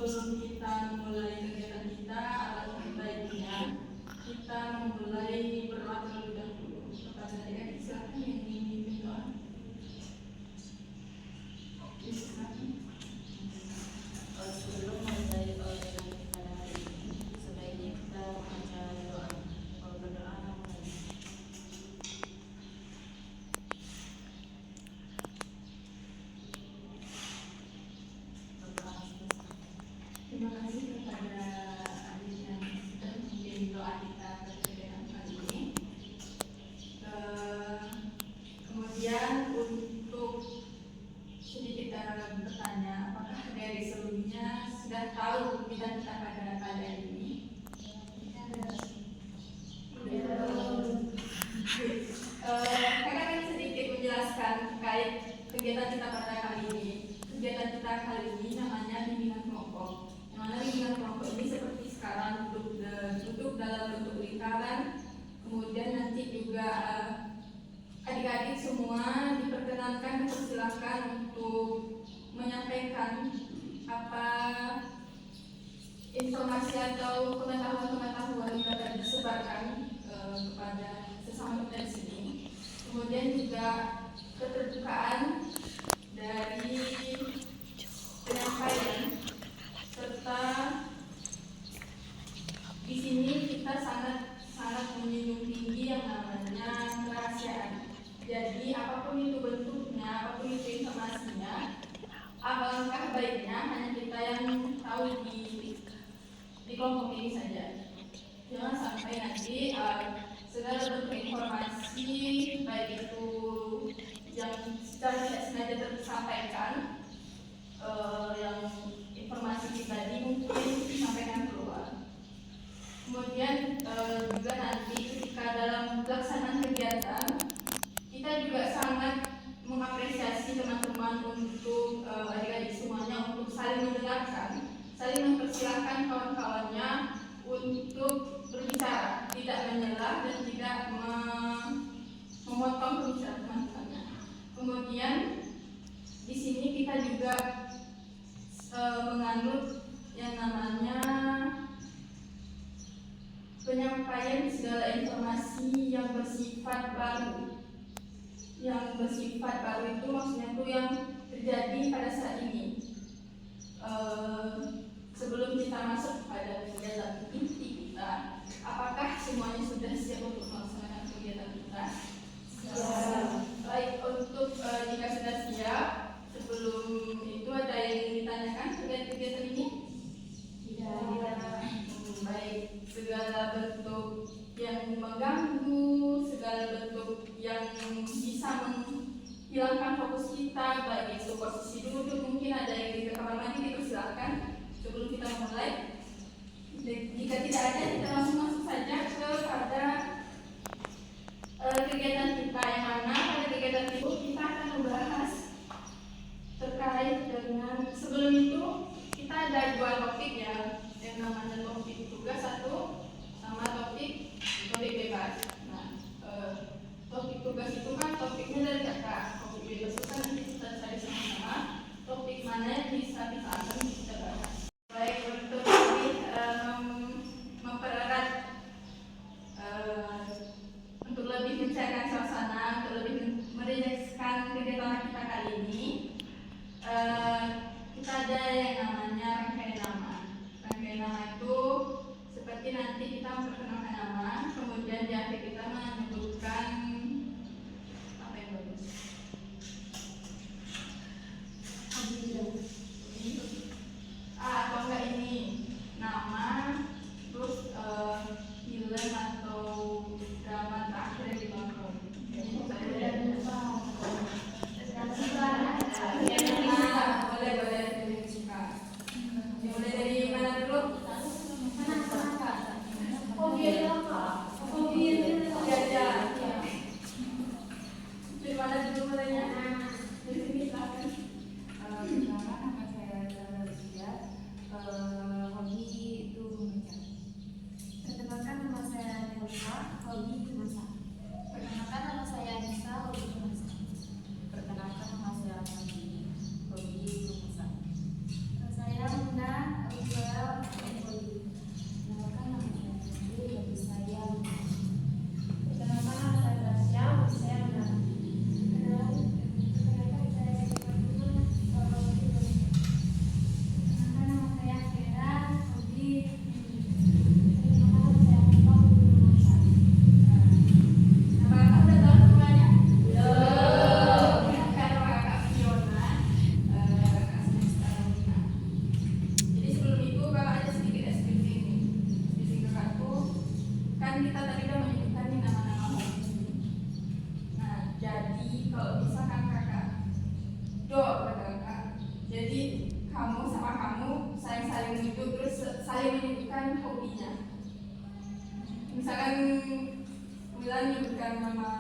sebelum kita memulai kegiatan kita, alangkah baiknya kita memulai berdoa terlebih dahulu. Kepada adik-adik silakan yang ingin berdoa. Sebelum memulai kegiatan kita hari ini, sebaiknya kita membaca doa. Kalau berdoa mulai. Terima kasih kepada adik yang sudah menjadi doa kita pada kegiatan kali ini. Kemudian untuk sedikit bertanya, apakah dari sebelumnya sudah tahu kita pada kali ini? Kakak akan sedikit menjelaskan terkait kegiatan kita pada kali ini. Kegiatan kita kali ini namanya bimbingan kelompok. Yang mana bimbingan kelompok ini seperti sekarang duduk dalam bentuk lingkaran. Kemudian nanti juga adik-adik semua diperkenankan, dipersilakan untuk menyampaikan apa informasi atau pengetahuan-pengetahuan yang dapat disebarkan kepada sesama kita di sini. Kemudian juga keterbukaan dari penyampaian, serta di sini kita sangat menjunjung tinggi yang namanya kerahasiaan. Jadi apapun itu bentuknya, apapun itu informasinya, alangkah baiknya hanya kita yang tahu di kelompok ini saja. Jangan sampai nanti segala bentuk informasi, baik itu yang secara tidak sengaja tersampaikan, yang informasi pribadi mungkin disampaikan keluar. Kemudian juga nanti ketika dalam pelaksanaan kegiatan, kita juga sangat mengapresiasi teman-teman untuk adik-adik semuanya untuk saling mendengarkan, saling mempersilahkan kawan-kawannya untuk berbicara, tidak menyela dan tidak memotong pembicaraan teman-temannya. Kemudian di sini kita juga menganut yang namanya penyampaian segala informasi yang bersifat baru. Yang bersifat baru itu maksudnya itu yang terjadi pada saat ini. Sebelum kita masuk pada kegiatan inti kita, apakah semuanya sudah siap untuk melaksanakan kegiatan kita? Baik, untuk jika sudah siap, sebelum itu ada yang ditanyakan terkait kegiatan ini? Tidak. Baik, segala bentuk yang mengganggu, segala bentuk yang bisa menghilangkan fokus kita, baik itu posisi duduk, mungkin ada yang di kamar mandi, dipersilakan sebelum kita mulai. misalkan Milan menyebutkan nama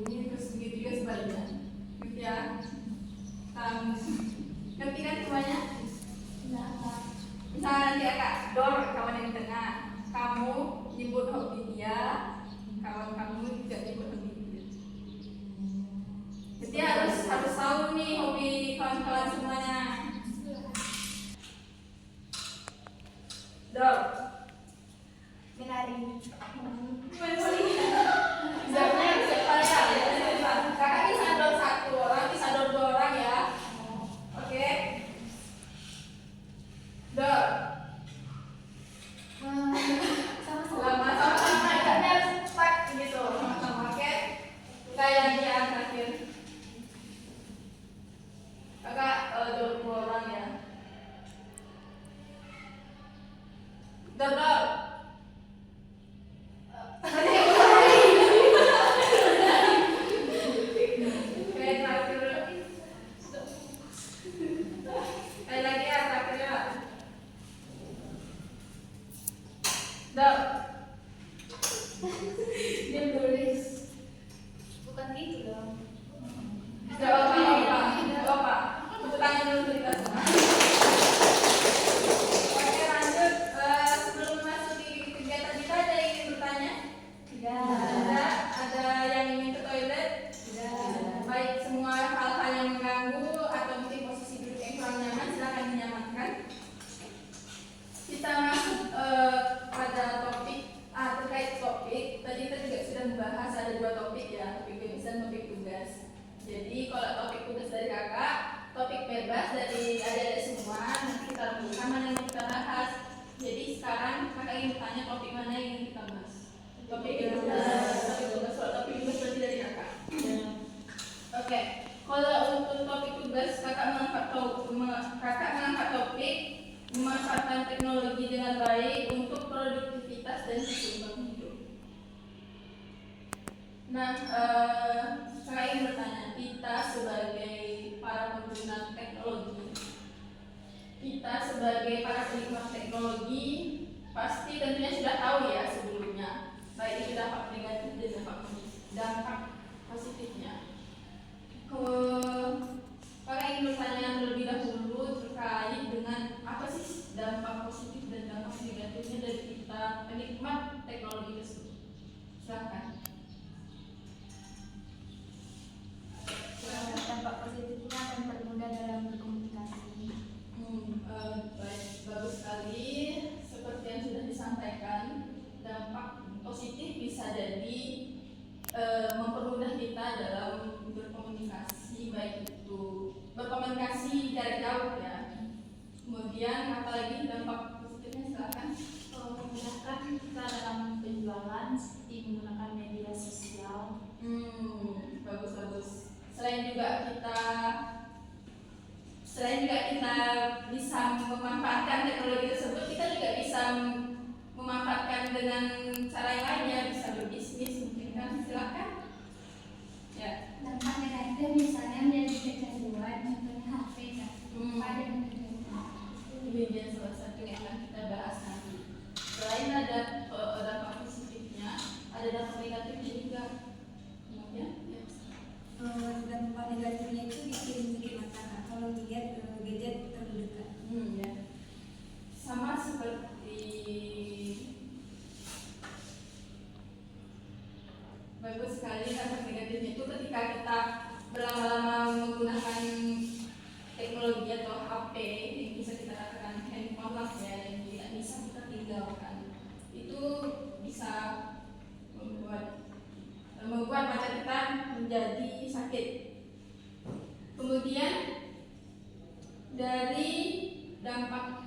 ini terus begitu juga sebaliknya gitu ya. Ngerti kan semuanya? Misalnya nanti Kak Dor, kawan yang di tengah, kamu nyebut hobi dia, kawan kamu juga nyebut hobi dia. Jadi harus tahu nih hobi kawan-kawan semuanya. Dor, menari. main volley. Jamnya siapa ya? Kakak bisa dor 1 orang, bisa dor 2 orang ya. Oke. Dor. Sama-sama ikannya harus cepat gitu. Sama-sama, oke. Kayak dia terakhir. Kakak dor 2 orang ya. Dor. Dia tulis. Bukan gitu dong. Gak apa-apa. Tepuk tangan dulu untuk kita semua. Oke, lanjut. Sebelum masuk di kegiatan kita, ada yang ingin bertanya? Tidak. Ada yang ingin ke toilet? Tidak. Baik, semua hal-hal yang mengganggu atau mungkin posisi duduk yang kurang nyaman, silakan dinyamankan. Kita masuk pada topik terkait topik. Tadi kita juga sudah membahas ada 2 topik ya, topik bebas dan topik tugas. Jadi kalau topik tugas dari kakak, topik bebas dari adik-adik semua, nanti kita renungkan mana yang kita bahas. Jadi sekarang kakak ingin bertanya topik mana yang ingin kita bahas? Topik bebas. Topik tugas, kalau topik tugas berarti dari kakak. Oke, kalau untuk topik tugas kakak mengangkat topik memanfaatkan teknologi dengan baik untuk produktivitas dan keseimbangan hidup. Nah, saya ingin bertanya, kita sebagai para pengguna teknologi, kita sebagai para penikmat teknologi, pasti tentunya sudah tahu ya sebelumnya, baik itu dampak negatif dan dampak positifnya. Saya ingin bertanya terlebih dahulu terkait dengan apa sih dampak positif dan dampak negatifnya dari kita penikmat teknologi tersebut. Silakan. Dampak positifnya akan mempermudah dalam berkomunikasi. Baik, bagus sekali. Seperti yang sudah disampaikan, dampak positif bisa jadi mempermudah kita dalam berkomunikasi, baik itu berkomunikasi jarak jauh ya. Kemudian apalagi dampak positifnya, silakan. Memudahkan kita dalam penjualan seperti menggunakan media sosial. Bagus. Selain juga kita bisa memanfaatkan teknologi tersebut, kita juga bisa memanfaatkan dengan cara yang lainnya, bisa berbisnis mungkin kan. Silakan. Ya. Dampak negatif misalnya menjadi kecanduan, contohnya HP kan. Pada Ini dia salah satu yang akan kita bahas nanti. Selain ada dampak positifnya, ada dampak negatifnya juga. Kemudian, ya. Dampak negatifnya itu bikin mata Kak, kalau lihat gadget terdekat. Ya. Sama seperti bagus sekali dampak negatifnya itu ketika kita berlama-lama menggunakan teknologi atau HP yang bisa kita katakan handphone lah ya, yang tidak bisa kita tinggalkan, itu bisa membuat mata kita menjadi sakit. Kemudian dari dampak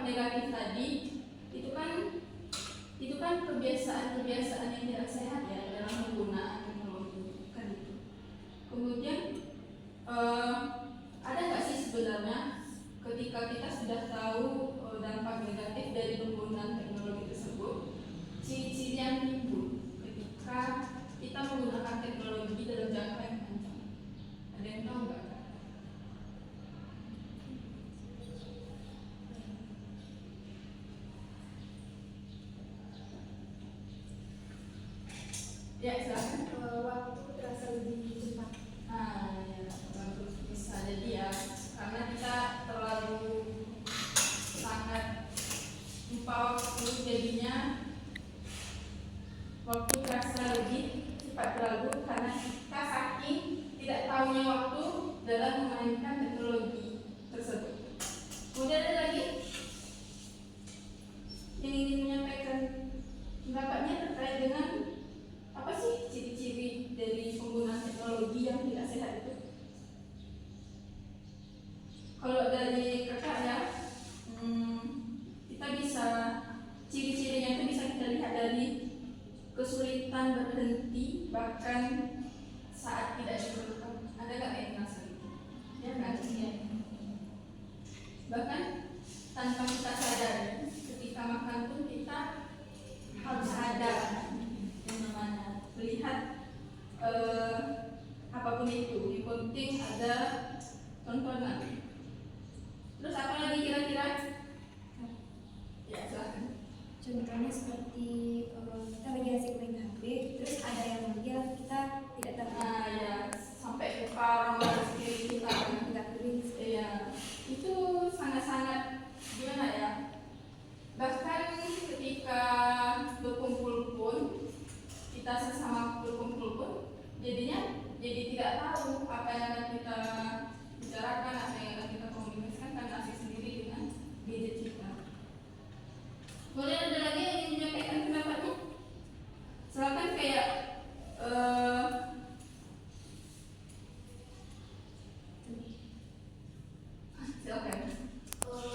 negatif tadi itu kan kebiasaan yang tidak sehat ya dalam penggunaan teknologi kan itu. Kemudian ada nggak sih sebenarnya ketika kita sudah tahu dampak negatif dari penggunaan teknologi tersebut, ciri-ciri yang timbul ketika kita menggunakan teknologi dalam jangka yang panjang? Ada yang tahu nggak? Ya, silakan. Waktu terasa lebih cepat. Ya, bagus. Bisa jadi ya, karena kita terlalu sangat lupa waktu, jadinya waktu terasa lebih cepat berlalu karena kita saking tidak tahunya waktu dalam memainkan teknologi tersebut. Kemudian ada lagi yang ingin menyampaikan pendapatnya terkait dengan apa sih ciri-ciri dari penggunaan teknologi yang tidak sehat itu? Kalau dari kakak ya, kita bisa ciri-cirinya itu bisa kita lihat dari kesulitan berhenti bahkan saat tidak diperlukan. Ada nggak yang merasa itu? Ya kan? Ya. Bahkan tanpa kita sadari, ketika makan pun kita harus ada yang namanya melihat apapun itu. Yang penting ada tontonan. Terus apa lagi kira-kira? Ya, silahkan. Contohnya seperti kita lagi asik main HP, terus ada yang manggil kita tidak tahu. Ya, sampai lupa nomor sekeliling kita kan? Nggak peduli. Iya, itu sangat-sangat gimana ya? Bahkan ketika berkumpul pun, kita sesama berkumpul pun, jadinya jadi tidak tahu apa yang akan kita bicarakan, apa yang akan kita komunikasikan karena asik sendiri dengan gadget kita. Kemudian ada lagi yang ingin menyampaikan pendapatnya? Silakan kayak silakan.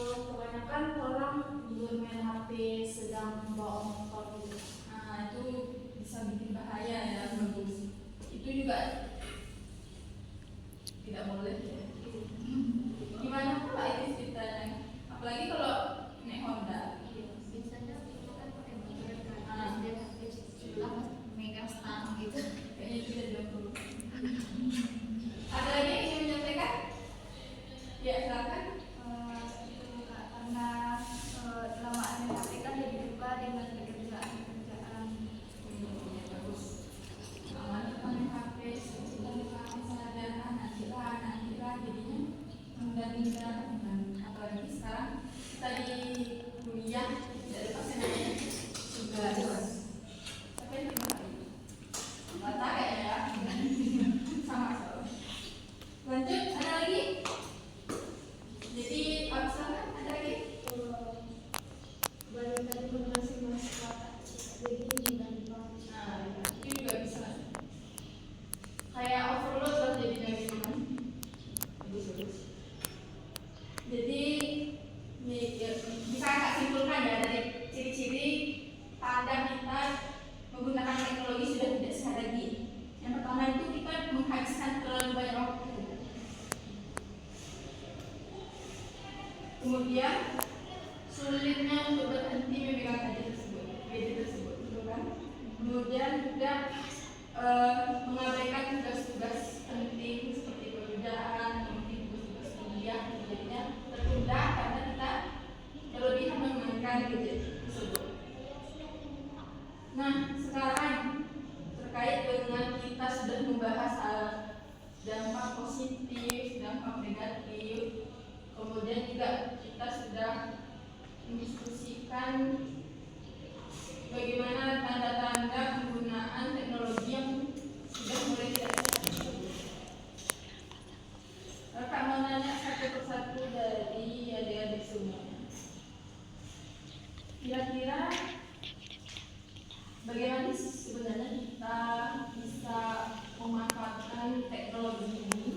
Kebanyakan orang bermain HP sedang membawa motor gitu. Itu bisa bikin bahaya ya, bagus. Itu juga tidak boleh ya. Gimana pula itu ceritanya? Apalagi kalau naik Honda. Biasanya itu kan pakai motor kan, dia pakai sebelah megang stang gitu. Kayaknya tidak jauh. Ada lagi yang ingin menyampaikan? Ya, silakan. Karena kelamaan main HP kan jadi lupa dengan pekerjaan. Ya, bagus. Aman main HP, kesadaran anak kita jadinya menunda-nunda. Apalagi sekarang kita di kuliah dari pasangannya sudah jelas. Tapi yang bata kayaknya ya. Sama. Lanjut, ada lagi? Jadi misalkan ada lagi? Baru tadi mengasih masalah jadi ini dan Itu juga bisa. Kayak overload lah jadinya gitu kan. Bagus. Jadi bisa Kak simpulkan ya dari ciri-ciri tanda kita menggunakan teknologi sudah tidak sehat lagi. Yang pertama itu kita menghabiskan terlalu banyak waktu. Kemudian sulitnya untuk berhenti memegang gadget tersebut, gitu kan? Kemudian juga mengabaikan tugas-tugas penting seperti pekerjaan, mungkin tugas-tugas kuliah, jadinya tertunda karena kita berlebihan memainkan gadget tersebut. Nah, sekarang terkait dengan kita sudah membahas dampak positif, dampak negatif. Kemudian juga kita sudah mendiskusikan bagaimana tanda-tanda penggunaan teknologi yang sudah mulai tidak sehat. Kakak mau nanya satu persatu dari adik-adik semuanya. Kira-kira bagaimana sih sebenarnya kita bisa memanfaatkan teknologi ini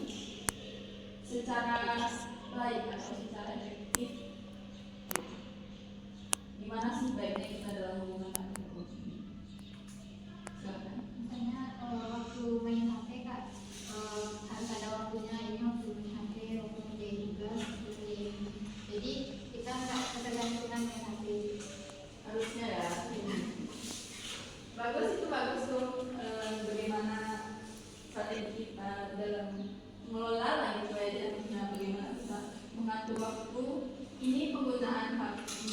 secara baik atau secara efektif? Gimana sih baiknya kita dalam menggunakan teknologi ini? Silakan. Misalnya waktu main HP kak, harus ada waktunya. Ini waktu main HP, waktu ngerjain tugas, jadi kita nggak ketergantungan main HP. Harusnya ya. Bagus, itu bagus tuh. Bagaimana strategi kita dalam mengelola lah gitu aja. Nah, bagaimana kita mengatur waktu ini penggunaan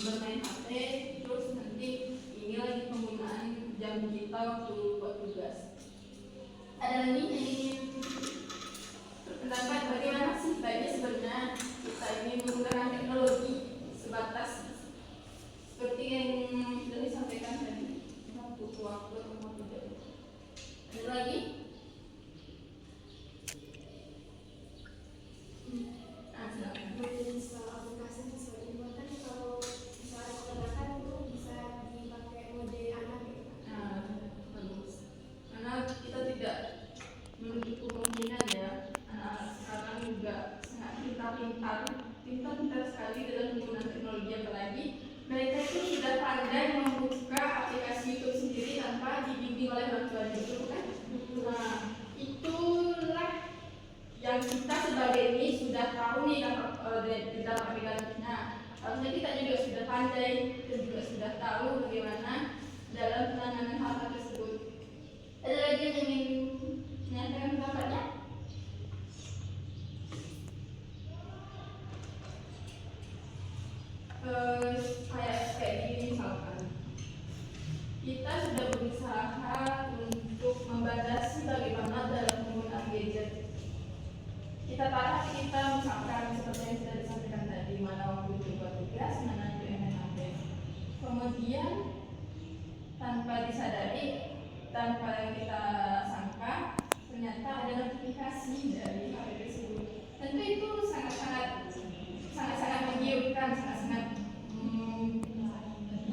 bermain HP, terus nanti ini lagi penggunaan jam kita waktu buat tugas. Ada lagi yang ingin berpendapat bagaimana sih baiknya sebenarnya kita ini menggunakan teknologi sebatas seperti yang sudah disampaikan tadi, waktu atau tidak. Ada lagi? Jenis aplikasi sesuai ini kan kalau misalnya kebanyakan itu bisa dipakai mode anak gitu kan. Nah, bagus. Karena kita tidak menutup kemungkinan ya, anak-anak sekarang juga sangat pintar sekali dalam penggunaan teknologi, apalagi mereka itu sudah pandai membuka aplikasi YouTube sendiri tanpa dibimbing oleh orang tua itu kan. Nah, itulah yang kita sebagai ini sudah tahu nih di dalam aplikasinya. Harusnya kita juga sudah pandai dan juga sudah tahu bagaimana dalam penanganan hal tersebut. Ada lagi yang ingin menyampaikan pendapatnya? Kayak gini misalkan, kita sudah berusaha untuk membatasi bagaimana dalam penggunaan gadget. Kita tahu kita misalkan seperti yang sudah disampaikan tadi, mana waktu itu buat tugas, mana itu yang main HP. Kemudian tanpa disadari, tanpa kita sangka, ternyata ada notifikasi dari HP tersebut. Tentu itu sangat-sangat menggiurkan, sangat-sangat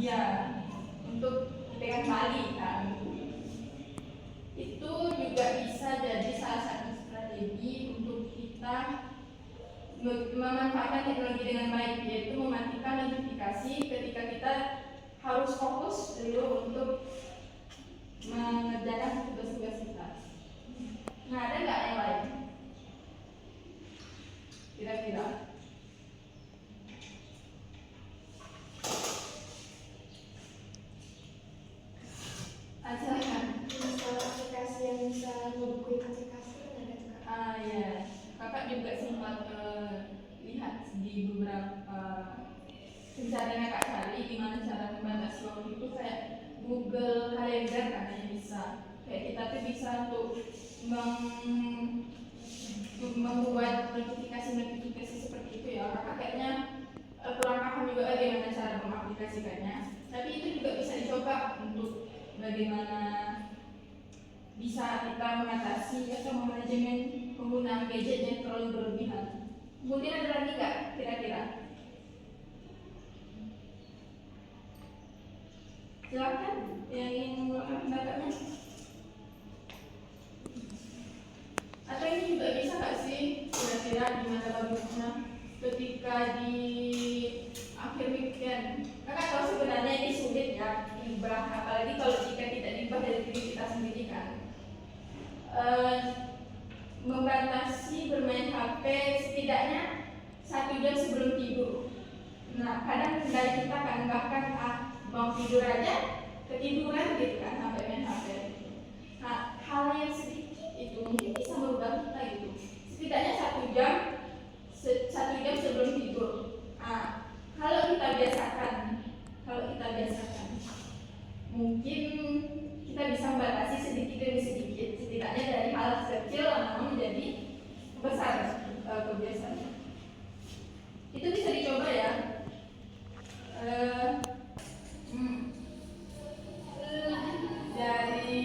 ya untuk dipegang balik kan. Itu juga bisa jadi salah satu strategi untuk kita memanfaatkan teknologi dengan baik, yaitu mematikan notifikasi ketika kita harus fokus dulu untuk mengerjakan tugas-tugas kita. Nah, ada nggak yang lain? Kira-kira? Silakan. Misalnya aplikasi yang bisa ngebukuin aplikasi kan ada juga. Ya, kakak juga sempat lihat di beberapa pencarian kakak cari gimana cara membatasi waktu itu, kayak Google Calendar katanya bisa. Kayak kita tuh bisa untuk membuat notifikasi seperti itu ya. Kakak kayaknya kurang paham juga bagaimana cara mengaplikasikannya. Tapi itu juga bisa dicoba untuk bagaimana bisa kita mengatasi atau manajemen penggunaan gadget yang terlalu berlebihan. Kemudian ada lagi nggak kira-kira? Silakan yang ingin mengeluarkan pendapatnya. Atau ini juga bisa nggak sih kira-kira gimana bagusnya ketika di akhir weekend? Kakak tahu sebenarnya ini sulit ya diubah, apalagi kalau jika tidak diubah dari diri kita sendiri kan. Membatasi bermain HP setidaknya 1 jam sebelum tidur. Nah, kadang dari kita kan bahkan mau tidur aja ketiduran gitu kan sampai main HP. Nah, hal yang sedikit itu mungkin bisa merubah kita gitu. Setidaknya 1 jam sebelum tidur. Nah, kalau kita biasakan, mungkin kita bisa membatasi sedikit demi sedikit, setidaknya dari hal kecil lama-lama menjadi besar kebiasaan. Itu bisa dicoba ya. Dari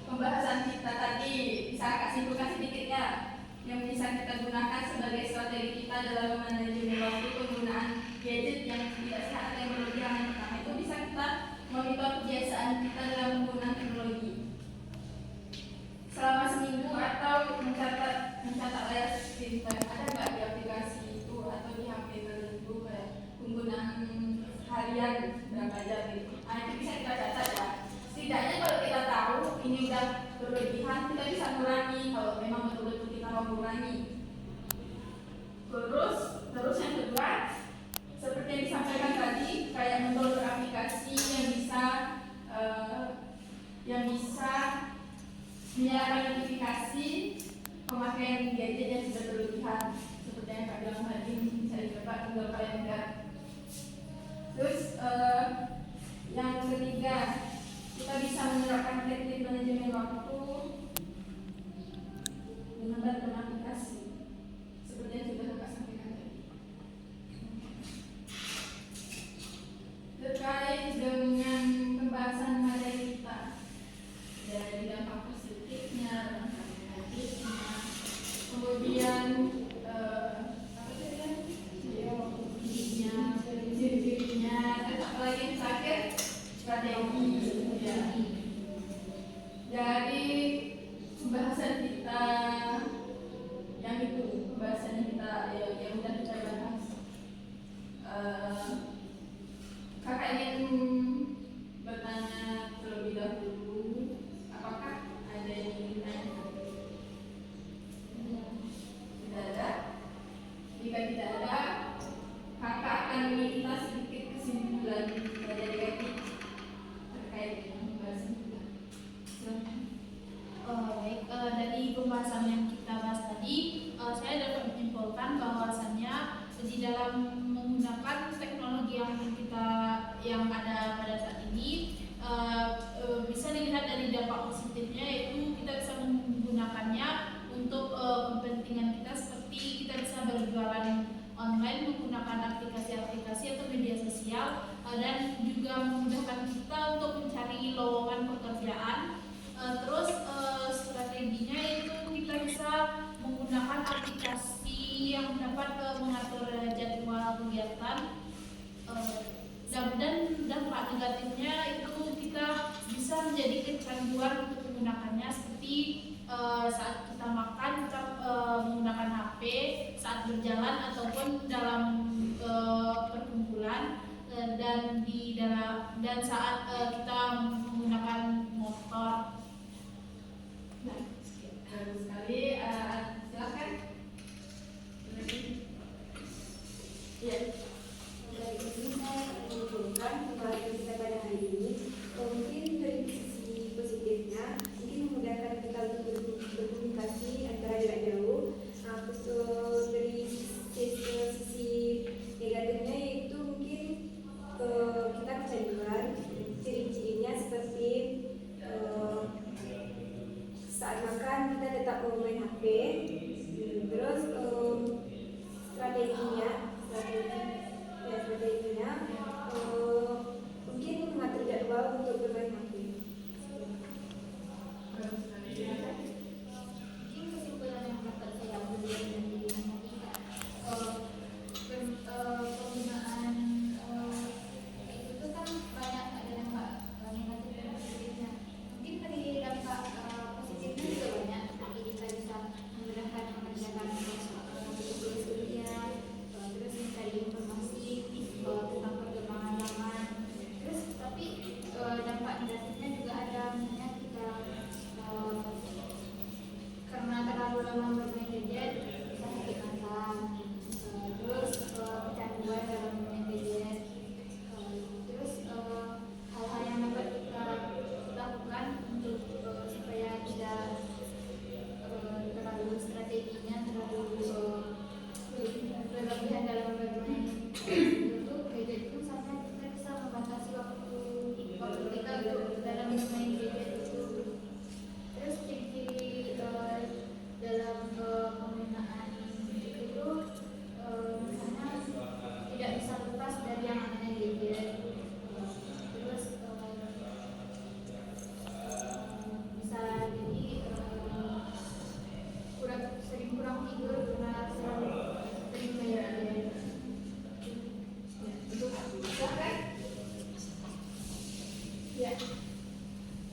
pembahasan kita tadi bisa kakak simpulkan sedikit ya, yang bisa kita gunakan sebagai strategi kita dalam manajemen waktu penggunaan gadget yang tidak sehat yang berlebihan. Yang pertama itu bisa kita monitor kebiasaan kita dalam penggunaan teknologi selama seminggu, atau mencatat layar screen time. Ada nggak di aplikasi itu atau di HP tertentu kayak penggunaan harian berapa jam gitu. Nah, itu bisa kita catat ya. Setidaknya kalau kita tahu ini udah berlebihan, kita bisa kurangi kalau memang betul-betul kita mau kurangi. Terus yang kedua, seperti yang disampaikan tadi, kayak mendownload aplikasi yang bisa menyalakan notifikasi pemakaian gadget yang sudah berlebihan. Seperti yang Kak bilang tadi, bisa dicoba Google Calendar. Terus yang ketiga, kita bisa menerapkan teknik manajemen waktu dengan bantuan aplikasi seperti yang sudah Kakak sampaikan tadi. Terkait dengan pembahasan materi kita dari dampak positifnya, dampak negatifnya, kemudian apa tadi ciri-cirinya, terus apalagi yang terakhir strategi. Ya. Dari pembahasan kita yang itu pembahasan kita yang sudah kita bahas, Kakak ingin bertanya terlebih dahulu, apakah ada yang ingin ditanya? Tidak ada. Jika tidak ada, Kakak akan meminta sedikit kesimpulan dari Kaki terkait dengan pembahasan kita. Silakan. Baik, dari pembahasan yang kita bahas tadi, saya dapat menyimpulkan bahwasannya di dalam menggunakan teknologi yang ada pada saat ini, bisa dilihat dari dampak positifnya, yaitu kita bisa menggunakannya untuk kepentingan kita, seperti kita bisa berjualan online menggunakan aplikasi-aplikasi atau media sosial, dan juga memudahkan kita untuk mencari lowongan pekerjaan. Terus strateginya itu kita bisa menggunakan aplikasi yang dapat mengatur jadwal kegiatan, dan dampak negatifnya itu kita bisa menjadi kecanduan untuk menggunakannya, seperti saat kita makan kita menggunakan HP, saat berjalan ataupun dalam perkumpulan, dan saat kita menggunakan motor. Nah, bagus sekali. Silakan. Ya. Dari ini saya menyimpulkan pembahasan kita pada hari ini, mungkin dari sisi positifnya mungkin memudahkan kita untuk berkomunikasi antara jarak jauh. Terus dari sisi negatifnya yaitu mungkin kita kecanduan. Ciri-cirinya seperti saat makan kita tetap main HP. Terus strateginya mungkin mengatur jadwal untuk bermain HP. Mungkin kesimpulan yang dapat saya ambil dari yang tadi, penggunaan itu kan banyak ada dampak negatif dan positifnya. Mungkin dari dampak positifnya juga banyak, tapi kita bisa memudahkan mengerjakan tugas kuliah, terus mencari informasi tentang perkembangan zaman. Terus tapi dampak negatifnya juga ada, misalnya kita karena terlalu lama bermain gadget bisa sakit mata, terus kecanduan dalam bermain gadget, terus hal-hal yang dapat kita lakukan untuk supaya tidak terlalu strateginya terlalu berlebihan dalam bermain itu gadget itu, sampai kita bisa membatasi waktu kita untuk dalam bermain gadget itu. Terus ciri-ciri dalam penggunaan itu misalnya tidak bisa lepas dari yang namanya gadget, terus bisa jadi kurang tidur karena selalu sering main gadget. Silakan. Ya.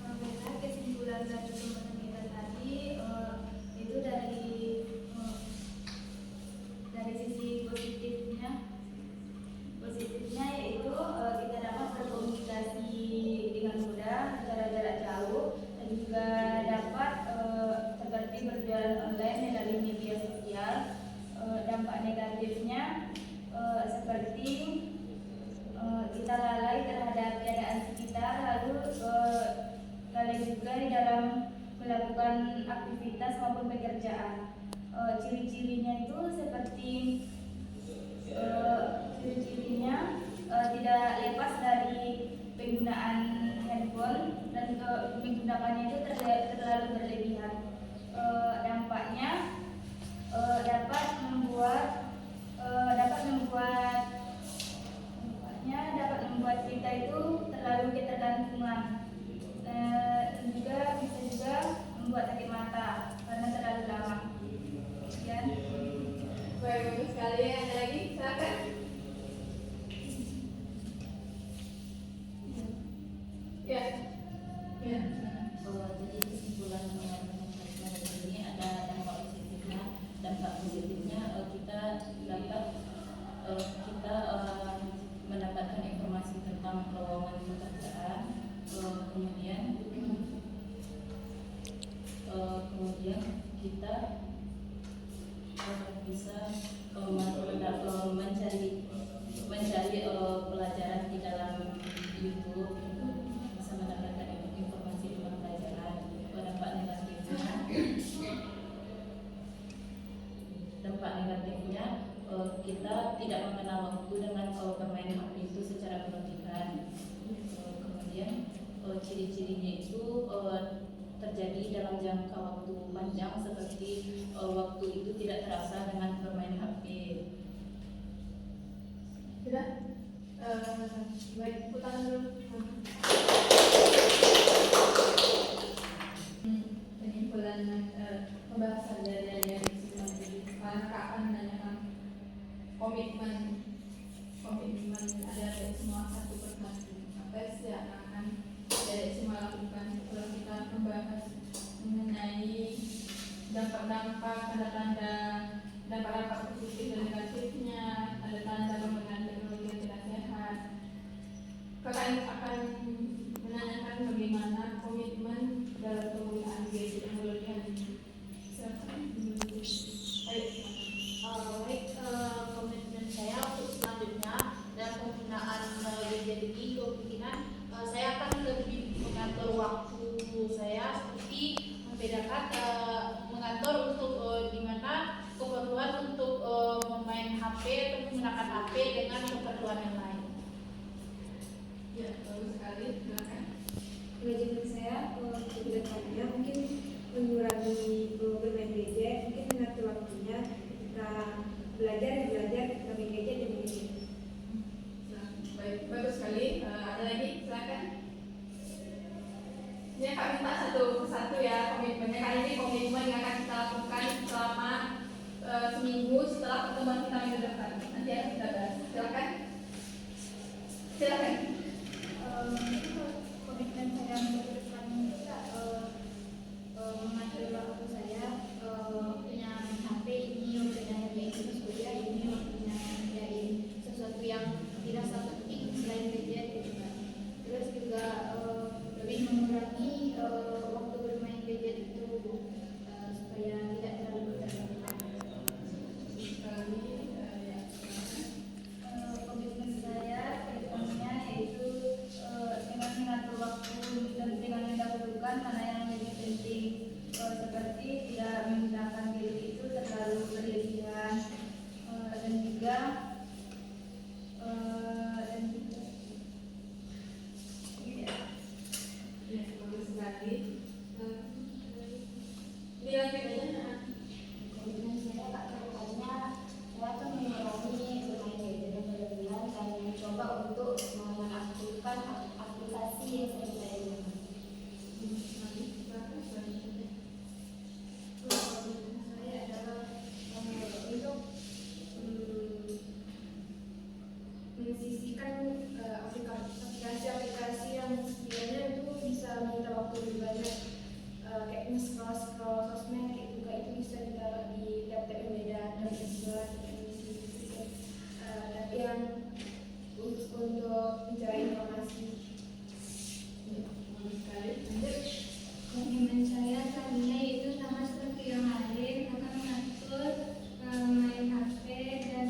Karena kesimpulan dari teman kita tadi, itu dari sisi positifnya yaitu kita dapat berkomunikasi dengan mudah secara jarak jauh, dan juga dapat seperti berjualan online melalui media sosial. Dampak negatifnya seperti kita lalai terhadap keadaan sekitar, lalu lalai juga di dalam melakukan aktivitas maupun pekerjaan. Ciri-cirinya itu seperti tidak lepas dari penggunaan handphone dan membuat kita itu terlalu ketergantungan. Dan juga bisa juga membuat sakit mata karena terlalu lama. Dan Baik, bagus sekali. Ada lagi? Silakan. Ya. Ya. Jadi kesimpulan kajian ini ada dampak positifnya. Dampak positifnya kita dapat mendapatkan informasi tentang lowongan pekerjaan, kemudian kita bisa mencari pelajaran di dalam YouTube, bisa mendapatkan informasi tentang pelajaran. Dampak negatifnya kita tidak mengenal waktu dengan bermain HP itu secara berlebihan. Kemudian ciri-cirinya itu terjadi dalam jangka waktu panjang, seperti waktu itu tidak terasa dengan bermain HP. Sudah? Baik, putar dulu. Penyimpulan pembahasan dari semua ini, karena Kak akan menanyakan komitmen ada dari semua satu persatu. Apa sih yang akan dari semua lakukan setelah kita membahas mengenai dampak-dampak, tanda-tanda dampak-dampak positif dan negatifnya, tanda-tanda penggunaan teknologi yang tidak sehat. Kakak akan menanyakan bagaimana komitmen dalam penggunaan gadget teknologi yang Baik, komitmen saya untuk selanjutnya dalam penggunaan gadget ini kemungkinan saya akan lebih mengatur waktu saya, seperti membedakan mengatur untuk di mana keperluan untuk memain HP atau menggunakan HP dengan keperluan yang lain. ya bagus sekali. Silakan. Kewajiban saya untuk kedepannya mungkin mengurangi bermain gadget, mungkin mengatur waktunya, kita belajar, kita main gadget dan main gadget. Baik, bagus sekali. Ada lagi? Silakan. Ini Kak minta satu persatu ya komitmennya. Kali ini komitmen yang akan kita lakukan selama seminggu setelah pertemuan kita minggu depan. Nanti akan kita bahas. Silakan. Silakan. komitmen saya untuk depan kita mengatur waktu saya, waktunya main HP ini, waktunya ngerjain kuliah ini, waktunya ngerjain sesuatu yang dirasa penting selain gadget gitu kan. Terus juga lebih mengurangi waktu bermain gadget itu supaya tidak terlalu ketergantungan. Komitmen saya ke depannya yaitu dengan mengatur waktu dan dengan mendahulukan mana yang lebih penting, seperti tidak menggunakan gadget itu terlalu berlebihan, dan juga Ya, bagus sekali. Dilanjutnya. komitmen saya Kak ke depannya, saya akan mengurangi bermain gadget dan berlebihan dan mencoba untuk mengaktifkan aplikasi yang sering saya gunakan. Saya adalah untuk mensisihkan aplikasi-aplikasi yang sekiranya itu bisa menyita waktu lebih banyak, kayak scroll sosmed kayak juga itu bisa ditaruh di tab-tab yang beda dan juga tapi yang untuk mencari informasi. Bagus sekali. Lanjut. Komitmen saya tadinya itu sama seperti yang lain, akan mengatur main HP dan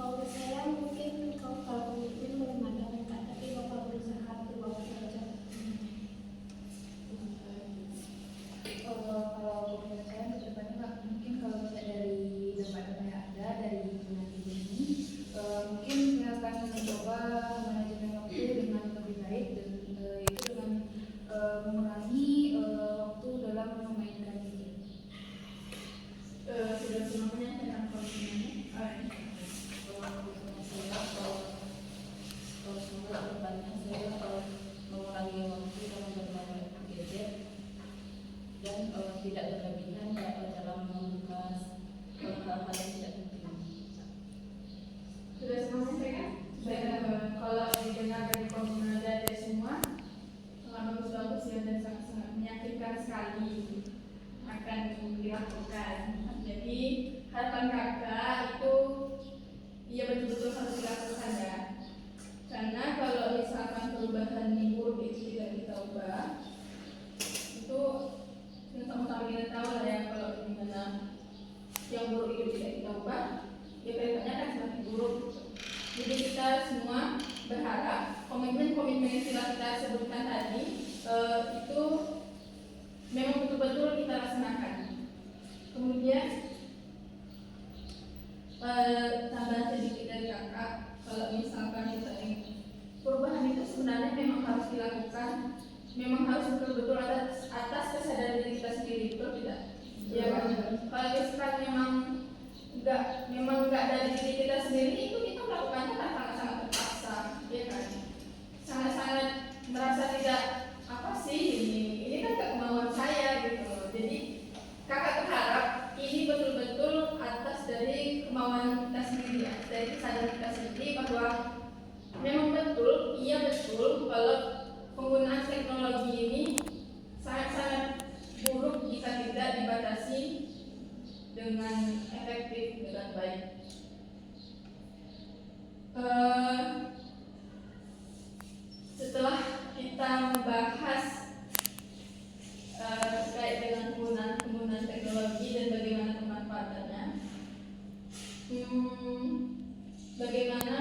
waktu saya mungkin kalau komitmen belum ada Kak, tapi Bapak berusaha untuk waktu saja. Kalau menurut saya ke depannya Pak, mungkin kalau misalnya dari dampak-dampak yang ada dari penyakit ini, mungkin saya akan mencoba manajemen waktu dengan lebih baik, dan itu dengan mengurangi buruk. Jadi kita semua berharap komitmen-komitmen yang telah kita sebutkan tadi itu memang betul-betul kita laksanakan. Kemudian tambahan sedikit dari kakak, kalau misalkan perubahan itu sebenarnya memang harus dilakukan, memang harus betul-betul atas kesadaran diri kita sendiri, betul tidak? Ya kan? Kalau misalkan memang nggak dari diri kita sendiri, itu kita melakukannya kan sangat-sangat terpaksa, ya kan? Sangat-sangat merasa tidak apa sih ini kan gak kemauan saya gitu. Jadi kakak berharap ini betul-betul atas dari kemauan kita sendiri, ya, dari kesadaran kita sendiri bahwa memang betul, iya betul kalau penggunaan teknologi ini sangat-sangat buruk jika tidak dibatasi dengan efektif, dengan baik. Setelah kita membahas terkait dengan penggunaan teknologi dan bagaimana pemanfaatannya, bagaimana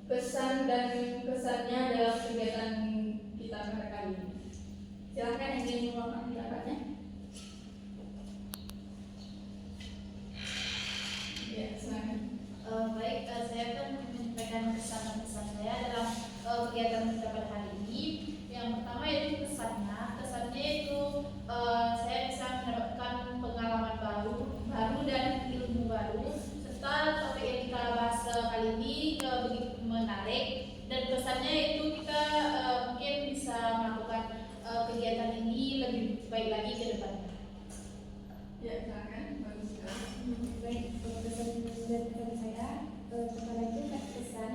kesan dan kesannya dalam kegiatan kita pada kali ini. Silakan yang ingin mengungkapkan pendapatnya. Ya, silakan. Baik, saya akan menyampaikan kesan dan kesan saya dalam kegiatan kita pada hari ini. Yang pertama yaitu kesannya itu saya bisa mendapatkan pengalaman baru dan ilmu baru, serta topik yang kita bahas kali ini begitu menarik, dan kesannya itu kita mungkin bisa melakukan kegiatan ini lebih baik lagi ke depannya. Ya, silakan. Bagus sekali. Baik, pesan dan kesan saya kepala kesan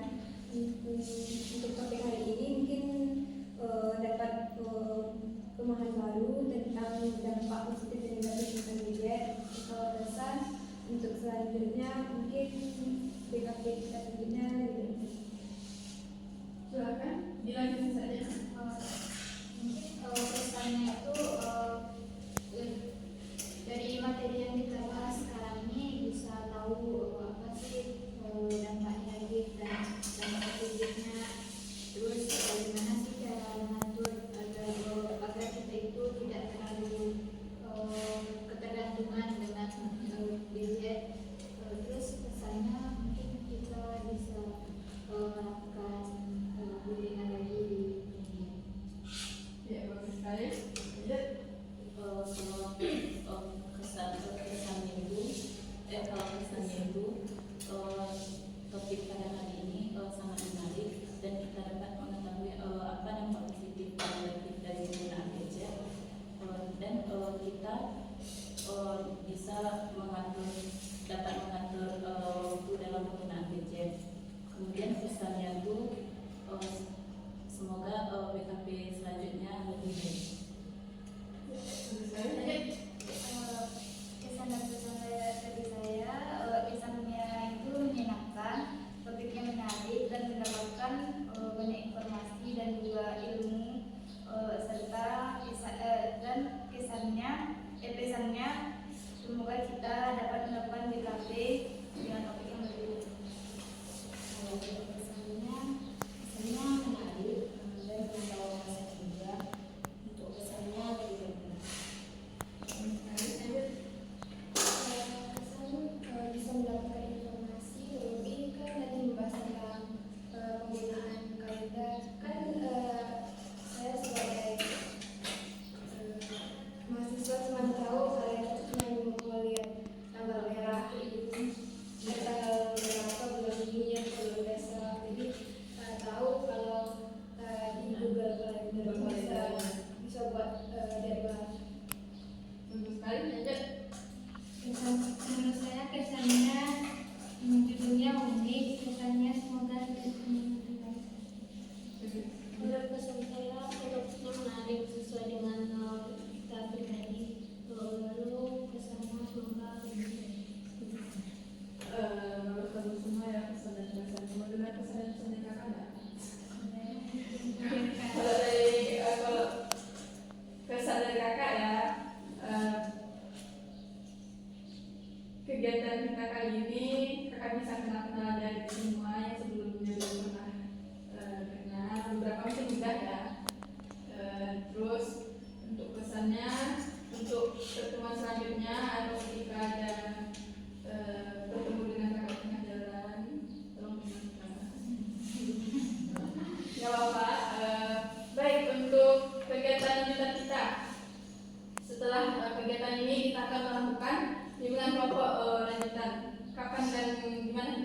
untuk topik hari ini mungkin dapat pemahaman baru tentang dampak positif dan negatif tentang gadget. Kalau kesan untuk selanjutnya mungkin BKP kita selanjutnya lebih. Silakan, dilanjutkan saja. Mungkin pesannya itu dari materi yang kita bahas sekarang ini bisa tahu apa sih dampaknya dan dampak positifnya, terus bagaimana sih cara mengatur agar kita itu tidak terlalu ketergantungan dengan gadget. Terus pesannya mungkin kita bisa melakukan bimbingan lagi di dunia. Ya, bagus sekali. Lanjut. Kalau kesannya itu topik pada hari ini sangat menarik dan kita dapat mengetahui apa dampak positif dan negatif dari penggunaan gadget, dan kita bisa dapat mengatur waktu dalam penggunaan gadget. Kemudian pesannya itu semoga BKP selanjutnya lebih baik. Kesan dan pesan dari saya, kesannya itu menyenangkan, topiknya menarik dan mendapatkan banyak informasi dan juga ilmu, serta dan pesannya semoga kita dapat melakukan BKP dengan topik yang lebih. Kesannya menarik dan membawa masa juga untuk kesannya lebih baik. Bisa mendapatkan informasi lebih kan tadi membahas tentang penggunaan kalender kan saya sebagai mahasiswa cuma tahu kalender itu cuma melihat tanggal merah gitu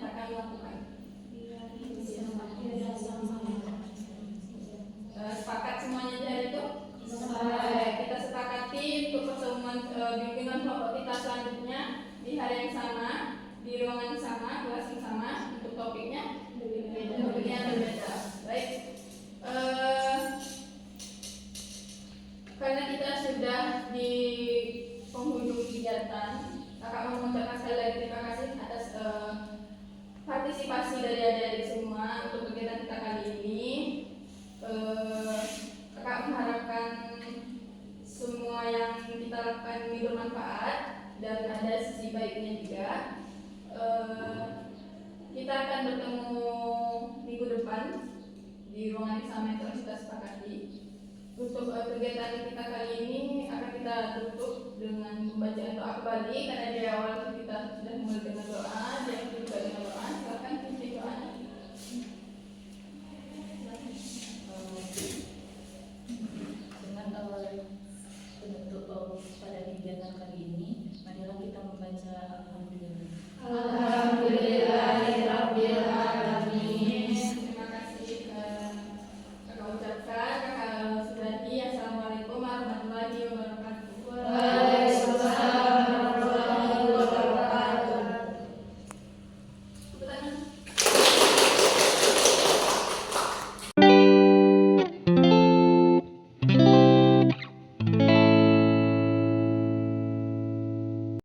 akan kami lakukan. Sepakat semuanya di hari itu? Baik, kita sepakati untuk pertemuan bimbingan kelompok kita selanjutnya di hari yang sama, di ruangan yang sama, kelas yang sama, untuk topiknya berbeda. Baik, karena kita sudah di penghujung kegiatan, kakak mau mengucapkan sekali lagi terima kasih atas partisipasi dari adik-adik semua untuk kegiatan kita kali ini. Kakak mengharapkan semua yang kita lakukan ini bermanfaat dan ada sisi baiknya juga. Kita akan bertemu minggu depan di ruangan yang sama yang telah kita sepakati. Untuk kegiatan kita kali ini akan kita tutup dengan pembacaan doa kembali karena di awal kita sudah mulai